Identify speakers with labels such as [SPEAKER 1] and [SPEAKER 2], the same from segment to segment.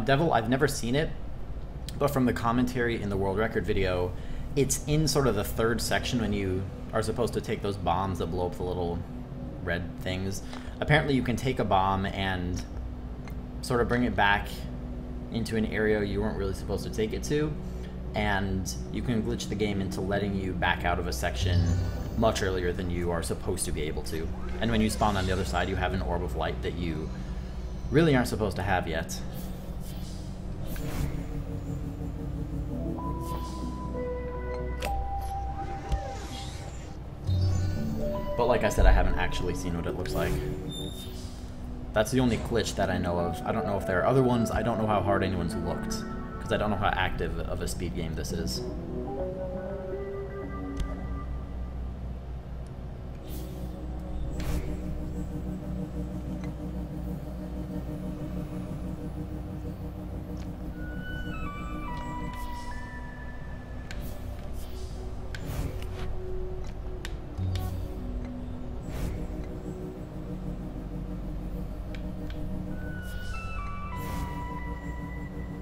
[SPEAKER 1] Devil, I've never seen it, but from the commentary in the world record video, it's in sort of the third section when you are supposed to take those bombs that blow up the little red things. Apparently you can take a bomb and sort of bring it back into an area you weren't really supposed to take it to, and you can glitch the game into letting you back out of a section much earlier than you are supposed to be able to. And when you spawn on the other side, you have an orb of light that you really aren't supposed to have yet. But like I said, I haven't actually seen what it looks like. That's the only glitch that I know of. I don't know if there are other ones. I don't know how hard anyone's looked, because I don't know how active of a speed game this is.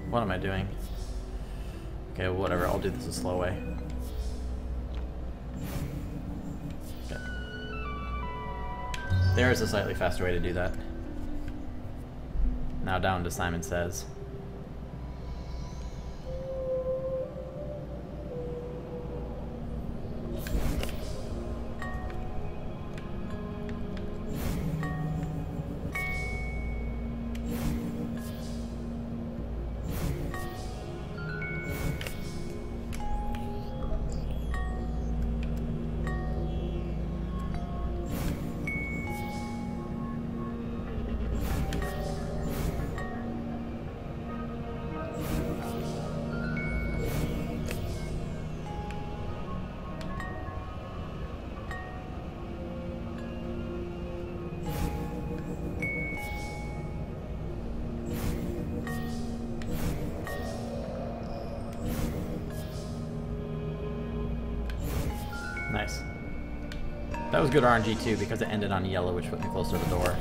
[SPEAKER 1] What am I doing? Okay, well, whatever. I'll do this a slow way. Okay. There is a slightly faster way to do that. Now down to Simon Says. Nice. That was good RNG too, because it ended on yellow, which put me closer to the door.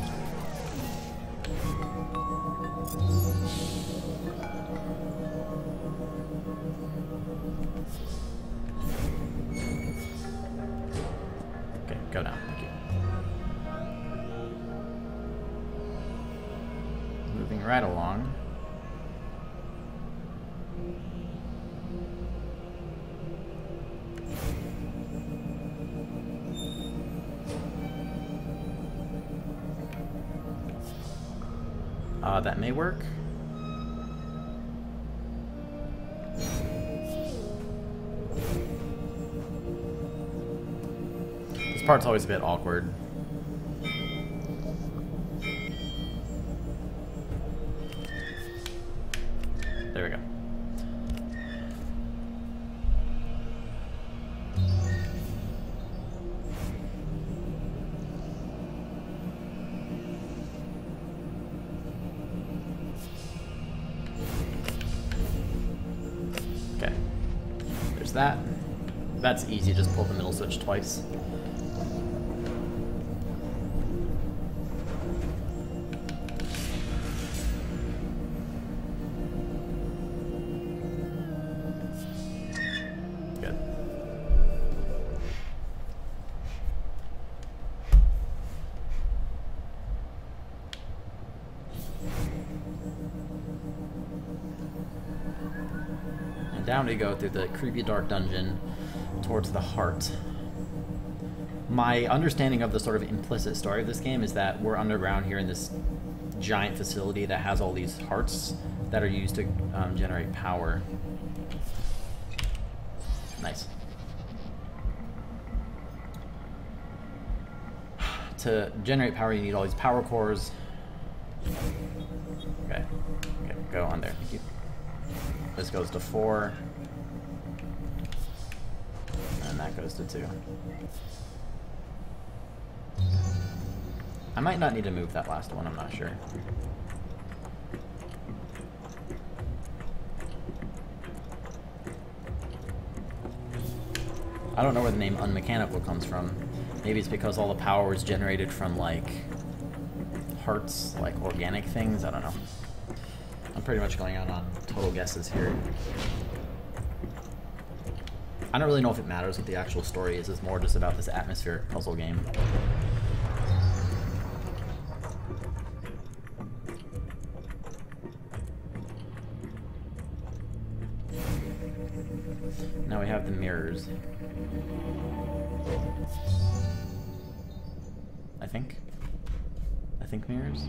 [SPEAKER 1] Okay, go down. Thank you. Moving right along. That may work. This part's always a bit awkward. There we go. Okay, there's that. That's easy, just pull the middle switch twice. Good. And down we go through the creepy dark dungeon towards the heart. My understanding of the sort of implicit story of this game is that we're underground here in this giant facility that has all these hearts that are used to generate power. Nice. To generate power, you need all these power cores. Okay, go on there. Thank you. This goes to 4. And that goes to 2. I might not need to move that last one, I'm not sure. I don't know where the name Unmechanical comes from. Maybe it's because all the power is generated from, like, hearts, like organic things? I don't know. I'm pretty much going out on total guesses here. I don't really know if it matters what the actual story is. It's more just about this atmospheric puzzle game. Now we have the mirrors. I think mirrors.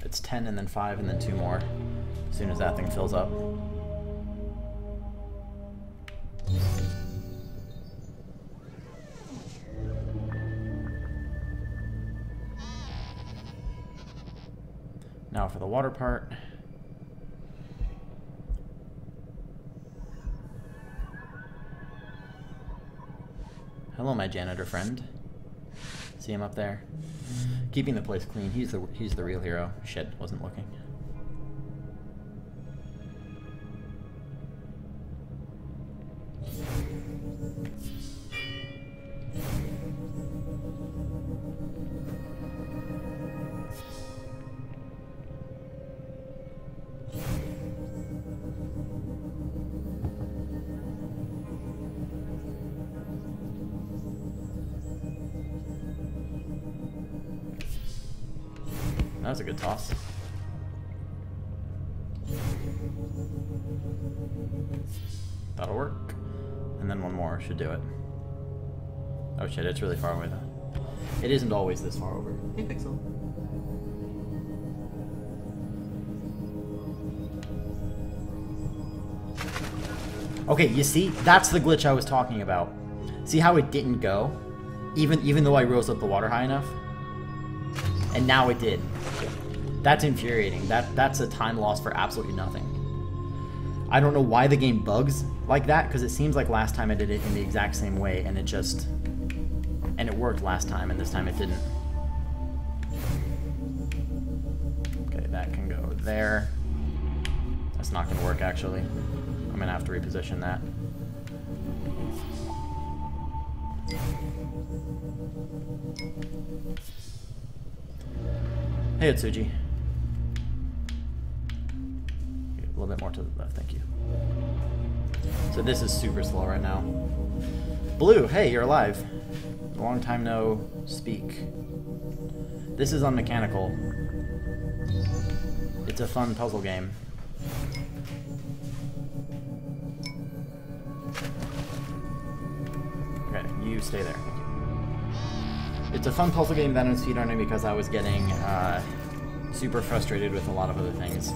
[SPEAKER 1] It's 10 and then 5 and then 2 more as soon as that thing fills up. Now for the water part. Hello, my janitor friend. See him up there? Keeping the place clean. He's the real hero. Shit, wasn't looking. That was a good toss. That'll work. And then one more should do it. Oh shit, it's really far away though. It isn't always this far over. Hey, Pixel. Okay, you see? That's the glitch I was talking about. See how it didn't go? Even though I rose up the water high enough? And now it did. That's infuriating. That's a time loss for absolutely nothing. I don't know why the game bugs like that, because it seems like last time I did it in the exact same way, and it worked last time, and this time it didn't. Okay, that can go there. That's not gonna work, actually. I'm gonna have to reposition that. Hey, Atsuji. A little bit more to the left, thank you. So this is super slow right now. Blue, hey, you're alive. Long time no speak. This is Unmechanical. It's a fun puzzle game. Okay, you stay there. Thank you. It's a fun puzzle game that I'm speedrunning because I was getting super frustrated with a lot of other things.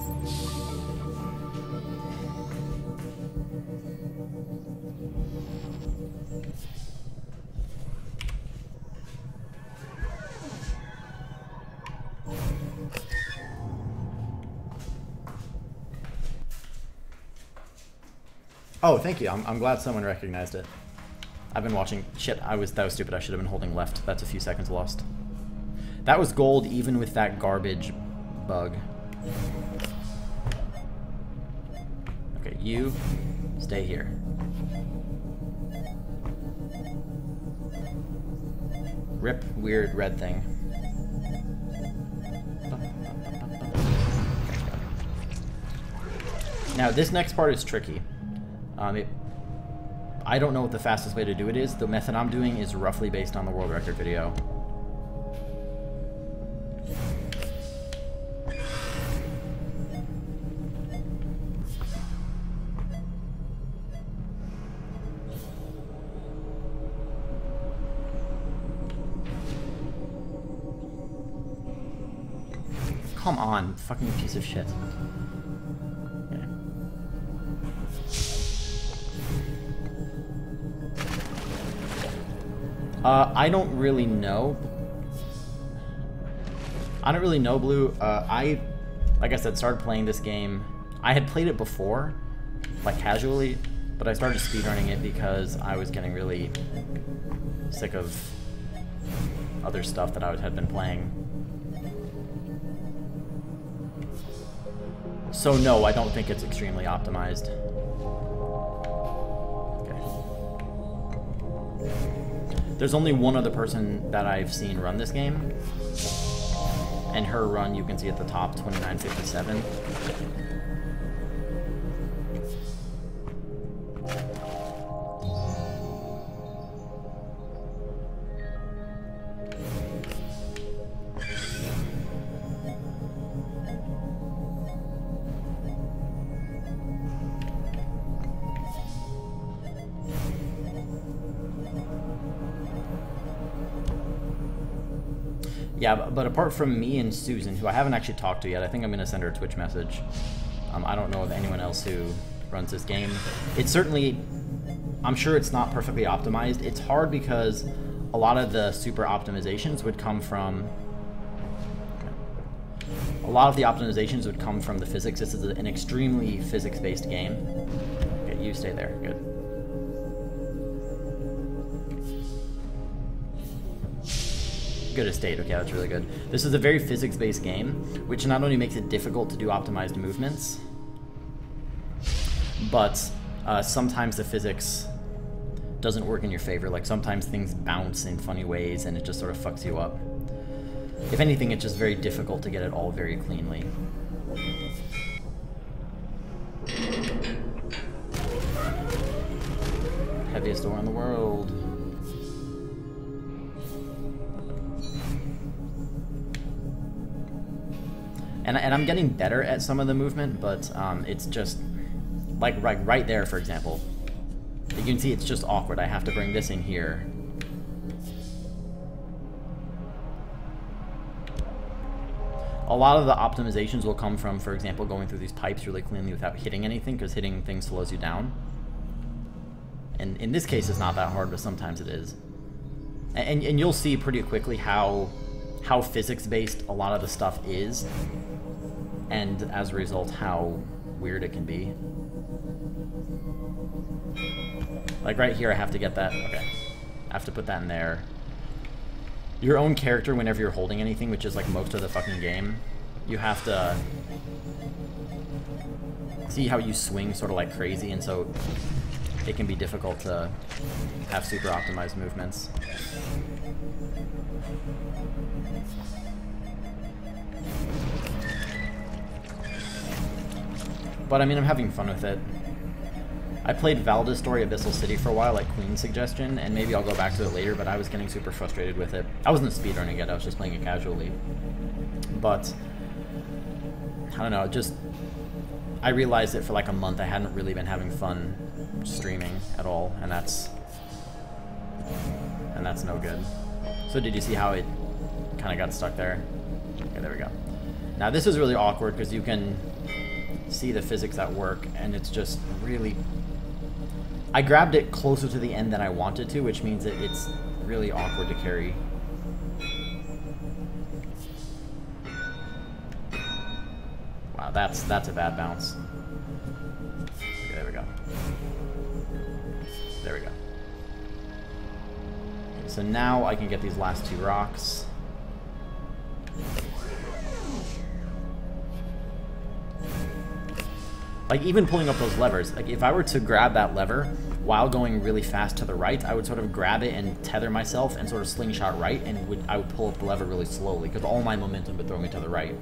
[SPEAKER 1] Oh, thank you. I'm glad someone recognized it. I've been watching. Shit, that was stupid. I should have been holding left. That's a few seconds lost. That was gold even with that garbage bug. Okay, you stay here. Rip weird red thing. Now this next part is tricky. I don't know what the fastest way to do it is. The method I'm doing is roughly based on the world record video. Come on, fucking piece of shit. I don't really know. I don't really know, Blue. Like I said, started playing this game. I had played it before, like casually, but I started speedrunning it because I was getting really sick of other stuff that I had been playing. So no, I don't think it's extremely optimized. Okay. There's only one other person that I've seen run this game. And her run, you can see at the top, 29:57. Yeah, but apart from me and Susan, who I haven't actually talked to yet, I think I'm going to send her a Twitch message. I don't know of anyone else who runs this game. It's certainly, I'm sure it's not perfectly optimized. It's hard because a lot of the super optimizations would come from, the physics. This is an extremely physics-based game. Okay, you stay there, good. Good estate, okay, that's really good. This is a very physics-based game, which not only makes it difficult to do optimized movements, but sometimes the physics doesn't work in your favor. Like sometimes things bounce in funny ways and it just sort of fucks you up. If anything, it's just very difficult to get it all very cleanly. Heaviest door in the world. And I'm getting better at some of the movement, but it's just, like right there, for example. You can see it's just awkward. I have to bring this in here. A lot of the optimizations will come from, for example, going through these pipes really cleanly without hitting anything, because hitting things slows you down. And in this case, it's not that hard, but sometimes it is. And you'll see pretty quickly how physics-based a lot of the stuff is, and as a result, how weird it can be. Like right here, I have to get that. Okay. I have to put that in there. Your own character, whenever you're holding anything, which is like most of the fucking game, you have to see how you swing sort of like crazy, and so it can be difficult to have super optimized movements. But I mean, I'm having fun with it. I played Valda's Story Abyssal City for a while, like Queen's suggestion, and maybe I'll go back to it later, but I was getting super frustrated with it. I wasn't speedrunning it, I was just playing it casually. But, I don't know, I realized that for like a month I hadn't really been having fun streaming at all, and that's no good. So did you see how it kind of got stuck there? Okay, there we go. Now this is really awkward because you can see the physics at work, and it's just really... I grabbed it closer to the end than I wanted to, which means that it's really awkward to carry. Wow, that's a bad bounce. Okay, there we go. There we go. Okay, so now I can get these last two rocks. Like, even pulling up those levers, like, if I were to grab that lever while going really fast to the right, I would sort of grab it and tether myself and sort of slingshot right, and I would pull up the lever really slowly, because all my momentum would throw me to the right.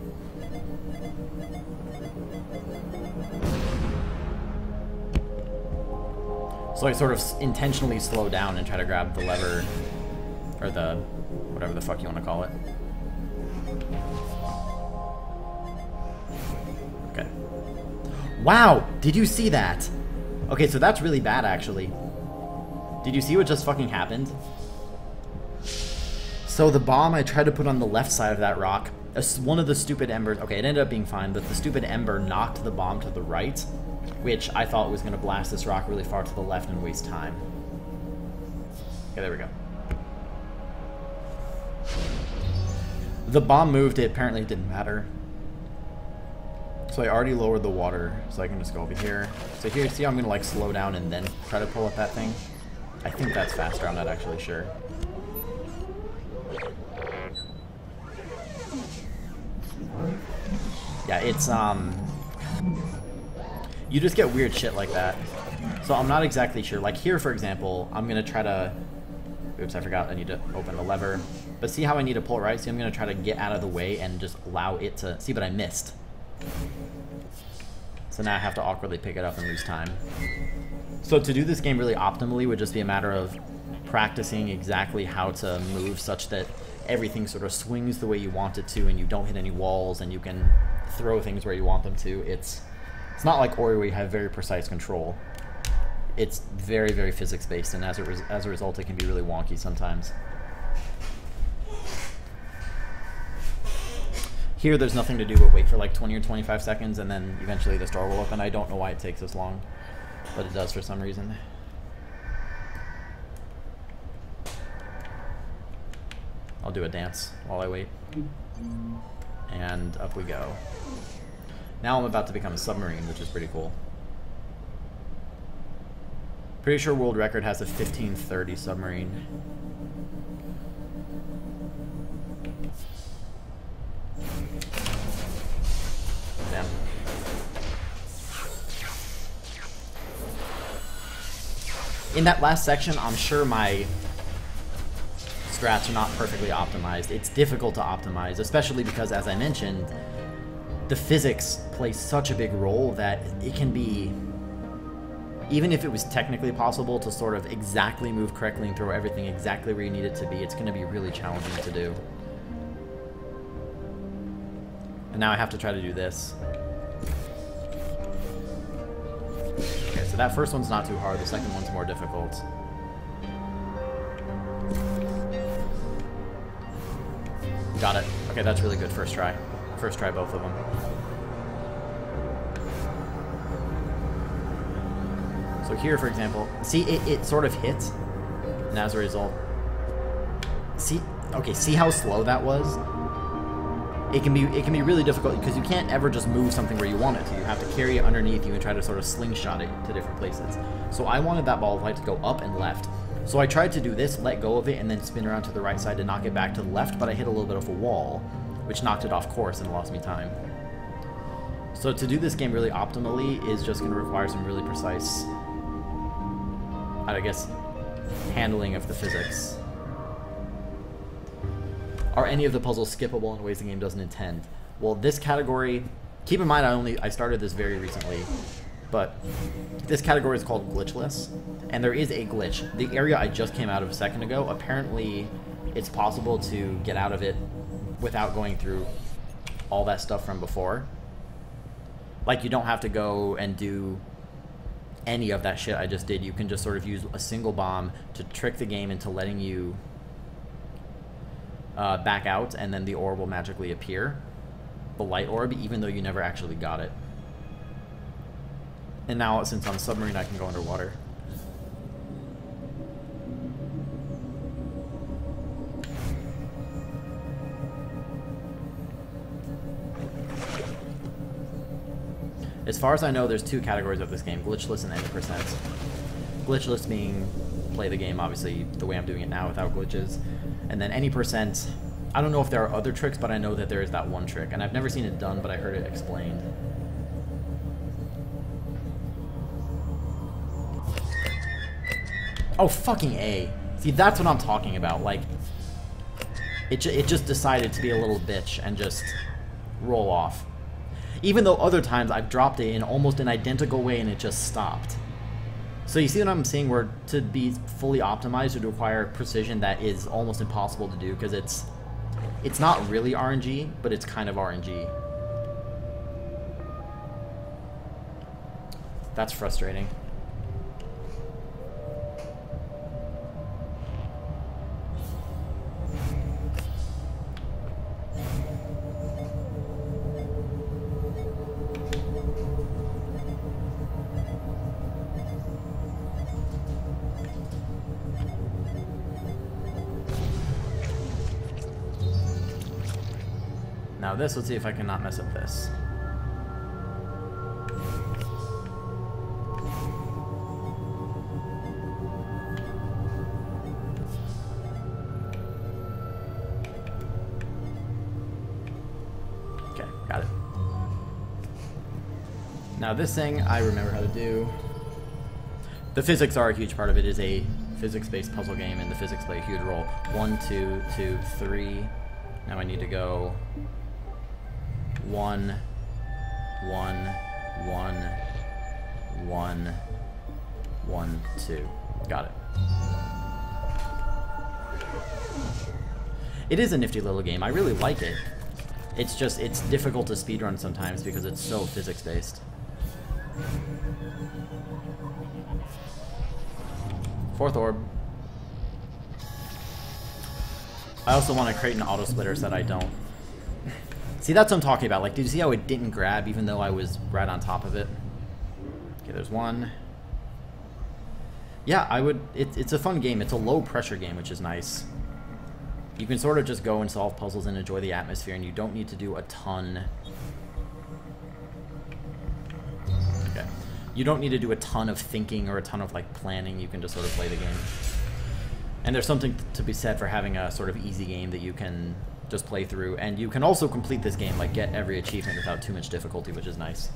[SPEAKER 1] So I sort of intentionally slow down and try to grab the lever, or the, whatever the fuck you want to call it. Okay. Wow, did you see that? Okay, so that's really bad, actually. Did you see what just fucking happened? So the bomb I tried to put on the left side of that rock, one of the stupid embers, okay, it ended up being fine, but the stupid ember knocked the bomb to the right, which I thought was going to blast this rock really far to the left and waste time. Okay, there we go. The bomb moved, it apparently didn't matter. So I already lowered the water, so I can just go over here. So here, see how I'm going to like slow down and then try to pull up that thing? I think that's faster, I'm not actually sure. Yeah, it's, You just get weird shit like that. So I'm not exactly sure. Like here, for example, I'm going to try to... Oops, I forgot I need to open the lever. But see how I need to pull it right? See, I'm going to try to get out of the way and just allow it to... See, but I missed. So now I have to awkwardly pick it up and lose time. So to do this game really optimally would just be a matter of practicing exactly how to move such that everything sort of swings the way you want it to and you don't hit any walls and you can throw things where you want them to. It's not like Ori where you have very precise control. It's very, very physics-based, and as a result, it can be really wonky sometimes. Here, there's nothing to do but wait for like 20 or 25 seconds, and then eventually this door will open. I don't know why it takes this long, but it does for some reason. I'll do a dance while I wait. And up we go. Now I'm about to become a submarine, which is pretty cool. Pretty sure world record has a 1530 submarine. Damn. In that last section, I'm sure my strats are not perfectly optimized. It's difficult to optimize, especially because, as I mentioned, the physics play such a big role that it can be, even if it was technically possible to sort of exactly move correctly and throw everything exactly where you need it to be, it's going to be really challenging to do. And now I have to try to do this. Okay, so that first one's not too hard, the second one's more difficult. Got it. Okay, that's really good. First try. First try both of them. So here, for example, see, it sort of hits, and as a result, see how slow that was? It can be really difficult because you can't ever just move something where you want it to. You have to carry it underneath you and try to sort of slingshot it to different places. So I wanted that ball of light to go up and left. So I tried to do this, let go of it, and then spin around to the right side to knock it back to the left, but I hit a little bit of a wall, which knocked it off course and lost me time. So to do this game really optimally is just going to require some really precise, I guess, handling of the physics. Are any of the puzzles skippable in ways the game doesn't intend? Well, this category, keep in mind I started this very recently, but this category is called Glitchless, and there is a glitch. The area I just came out of a second ago, apparently it's possible to get out of it without going through all that stuff from before. Like, you don't have to go and do any of that shit I just did. You can just sort of use a single bomb to trick the game into letting you back out, and then the orb will magically appear. The light orb, even though you never actually got it. And now, since I'm a submarine, I can go underwater. As far as I know, there's two categories of this game, Glitchless and any percent. Glitchless being play the game, obviously, the way I'm doing it now without glitches. And then any percent, I don't know if there are other tricks, but I know that there is that one trick. And I've never seen it done, but I heard it explained. Oh, fucking A. See, that's what I'm talking about. Like, it just decided to be a little bitch and just roll off. Even though other times I've dropped it in almost an identical way and it just stopped. So you see what I'm saying, where to be fully optimized would require precision that is almost impossible to do, because it's not really RNG, but it's kind of RNG. That's frustrating. Now this, let's see if I can not mess up this. Okay, got it. Now this thing, I remember how to do. The physics are a huge part of it. It is a physics-based puzzle game, and the physics play a huge role. 1, 2, 2, 3. Now I need to go 1, 1, 1, 1, 1, 2. Got it. It is a nifty little game. I really like it. It's just, it's difficult to speedrun sometimes because it's so physics-based. Fourth orb. I also want to create an auto splitter so that I don't. See, that's what I'm talking about. Like, did you see how it didn't grab even though I was right on top of it? Okay, there's one. Yeah, I would. It's a fun game. It's a low pressure game, which is nice. You can sort of just go and solve puzzles and enjoy the atmosphere, and you don't need to do a ton. Okay. You don't need to do a ton of thinking or a ton of, like, planning. You can just sort of play the game. And there's something to be said for having a sort of easy game that you can just play through. And you can also complete this game, like, get every achievement without too much difficulty, which is nice.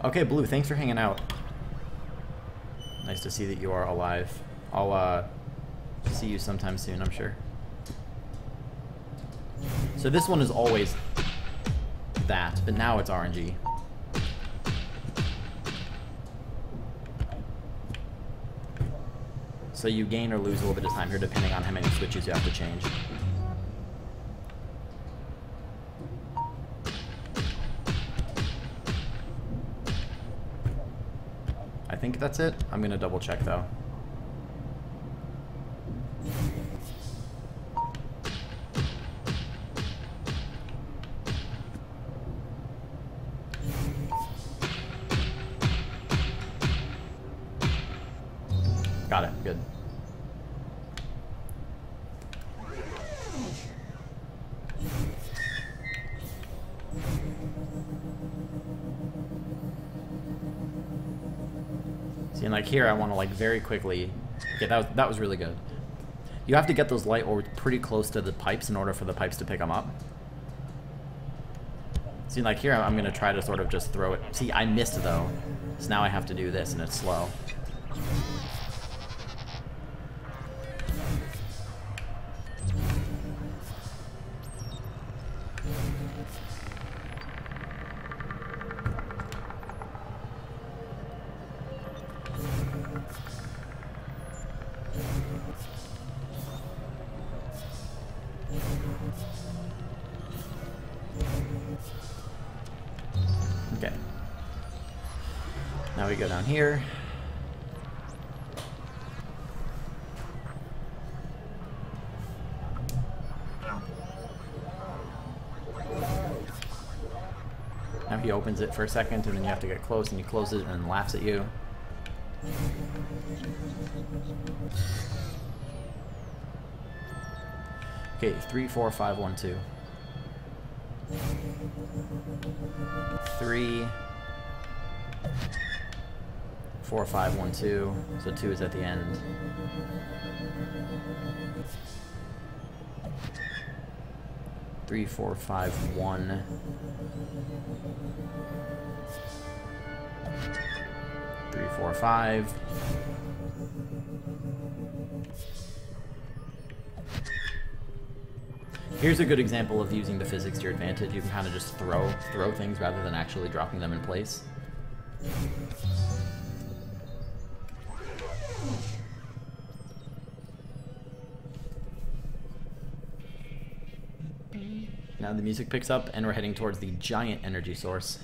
[SPEAKER 1] Okay, Blue, thanks for hanging out. Nice to see that you are alive. I'll see you sometime soon, I'm sure. So this one is always that, but now it's RNG. So you gain or lose a little bit of time here depending on how many switches you have to change. I think that's it. I'm gonna double check though. Got it, good. See, and like here, I want to like very quickly. Okay, that was really good. You have to get those light orbs pretty close to the pipes in order for the pipes to pick them up. See, like here, I'm gonna try to sort of just throw it. See, I missed though, so now I have to do this, and it's slow. Okay. Now we go down here. Now he opens it for a second, and then you have to get close, and he closes it and laughs at you. Okay, 3, 4, 5, 1, 2. 3, 4, 5, 1, 2. So 2 is at the end. Three, 4, 5, 1. 3, 4, 5. Here's a good example of using the physics to your advantage. You can kind of just throw things rather than actually dropping them in place. Now the music picks up and we're heading towards the giant energy source.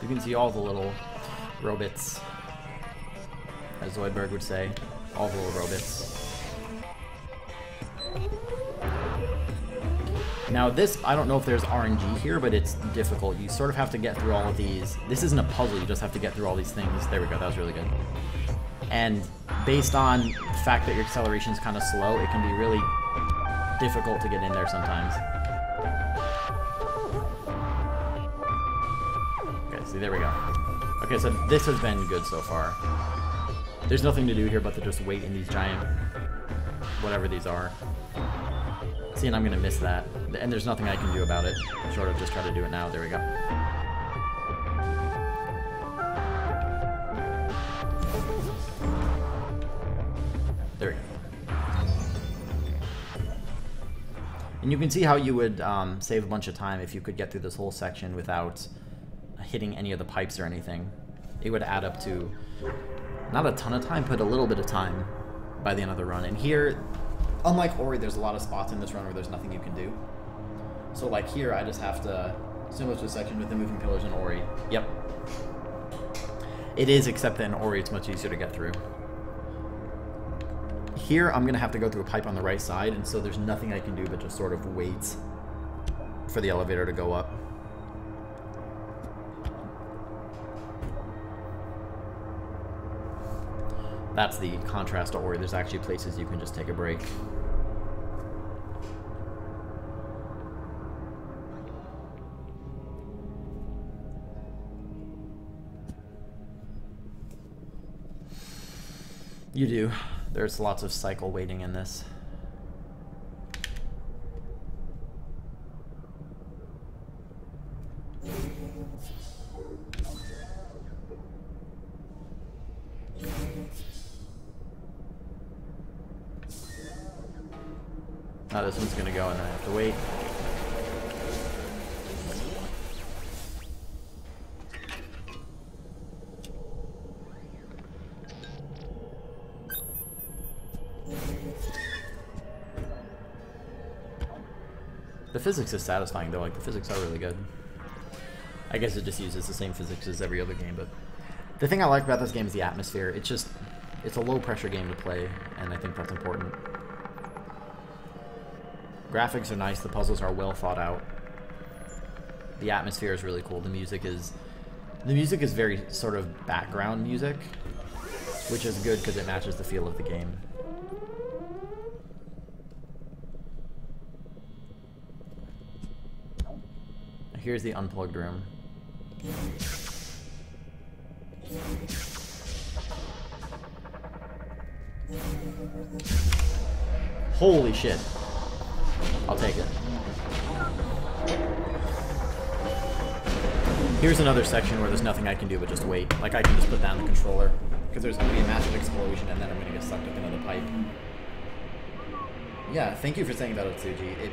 [SPEAKER 1] You can see all the little robots, as Zoidberg would say, all the little robots. Now this, I don't know if there's RNG here, but it's difficult. You sort of have to get through all of these. This isn't a puzzle, you just have to get through all these things. There we go, that was really good. And based on the fact that your acceleration is kind of slow, it can be really difficult to get in there sometimes. Okay, see, there we go. Okay, so this has been good so far. There's nothing to do here but to just wait in these giant, whatever these are. See, and I'm gonna miss that. And there's nothing I can do about it. Short of just try to do it now. There we go. There we go. And you can see how you would save a bunch of time if you could get through this whole section without hitting any of the pipes or anything. It would add up to not a ton of time, but a little bit of time by the end of the run. And here, unlike Ori, there's a lot of spots in this run where there's nothing you can do. So like here, I just have to, similar to a section with the moving pillars in Ori. Yep. It is, except that in Ori it's much easier to get through. Here, I'm gonna have to go through a pipe on the right side, and so there's nothing I can do but just sort of wait for the elevator to go up. That's the contrast to Ori. There's actually places you can just take a break. You do. There's lots of cycle waiting in this. Now this one's gonna go and then I have to wait. The physics is satisfying though, like the physics are really good. I guess it just uses the same physics as every other game, but the thing I like about this game is the atmosphere. It's a low pressure game to play, and I think that's important. Graphics are nice, the puzzles are well thought out. The atmosphere is really cool. The music is very sort of background music, which is good because it matches the feel of the game. Here's the unplugged room. Holy shit. I'll take it. Here's another section where there's nothing I can do but just wait. Like, I can just put down the controller, because there's going to be a massive explosion and then I'm going to get sucked up into the pipe. Yeah, thank you for saying that, Otsuji. It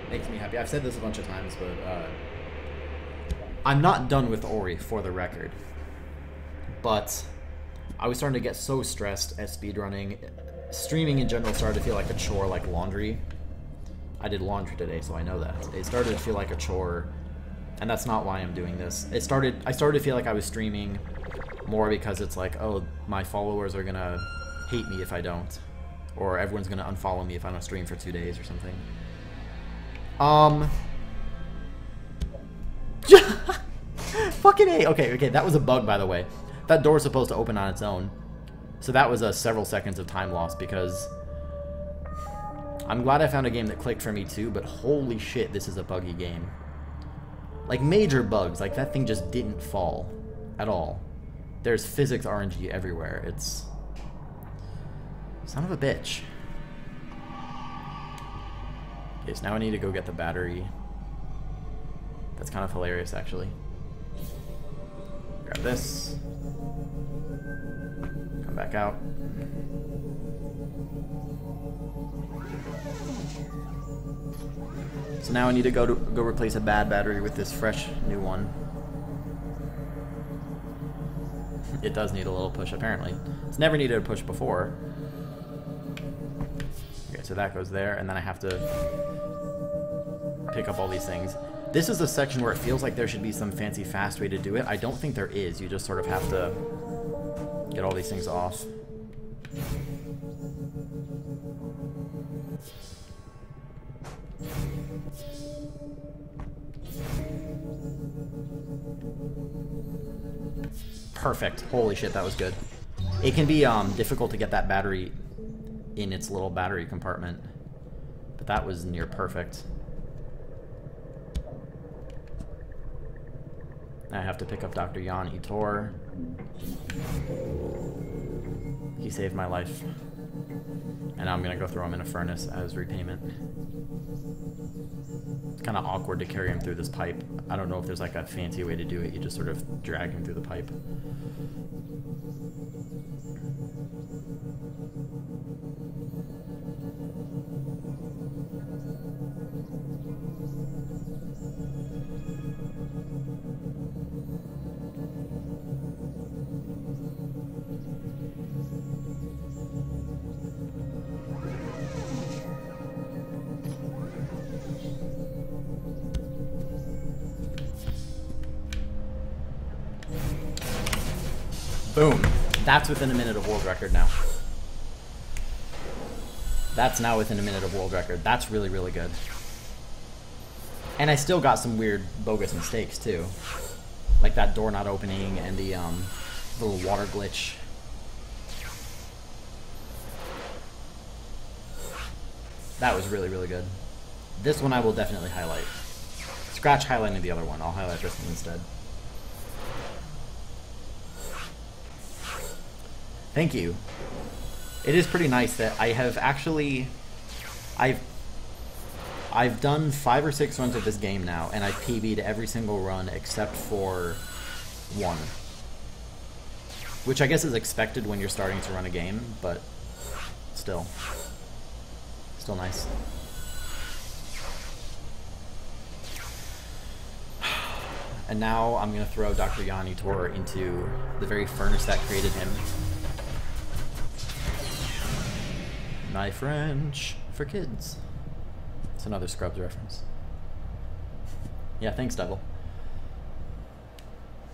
[SPEAKER 1] makes me happy. I've said this a bunch of times, but I'm not done with Ori, for the record. But I was starting to get so stressed at speedrunning. Streaming in general started to feel like a chore, like laundry. I did laundry today, so I know that. It started to feel like a chore, and that's not why I'm doing this. I started to feel like I was streaming more because it's like, oh, my followers are gonna hate me if I don't. Or everyone's gonna unfollow me if I don't stream for 2 days or something. Fucking A. Okay, that was a bug, by the way. That door's supposed to open on its own. So that was several seconds of time lost, because I'm glad I found a game that clicked for me too, but holy shit, this is a buggy game. Like, major bugs. Like, that thing just didn't fall at all. There's physics RNG everywhere. It's... son of a bitch. Okay, so now I need to go get the battery. That's kind of hilarious, actually. Grab this. Come back out. So now I need to go replace a bad battery with this fresh new one. It does need a little push, apparently. It's never needed a push before. Okay, so that goes there, and then I have to pick up all these things. This is a section where it feels like there should be some fancy fast way to do it. I don't think there is. You just sort of have to get all these things off. Perfect. Holy shit, that was good. It can be difficult to get that battery in its little battery compartment, but that was near perfect. I have to pick up Dr. Jan Itor. He saved my life. And now I'm gonna go throw him in a furnace as repayment. It's kind of awkward to carry him through this pipe. I don't know if there's like a fancy way to do it. You just sort of drag him through the pipe. Boom. That's within a minute of world record now. That's now within a minute of world record. That's really, really good. And I still got some weird bogus mistakes too. Like that door not opening and the little water glitch. That was really, really good. This one I will definitely highlight. Scratch highlighting the other one. I'll highlight this one instead. Thank you. It is pretty nice that I have actually... I've done 5 or 6 runs of this game now, and I PB'd every single run except for one. Which I guess is expected when you're starting to run a game, but still. Still nice. And now I'm going to throw Dr. Jan Itor into the very furnace that created him. My French for kids. It's another Scrubs reference. Yeah, thanks, Devil.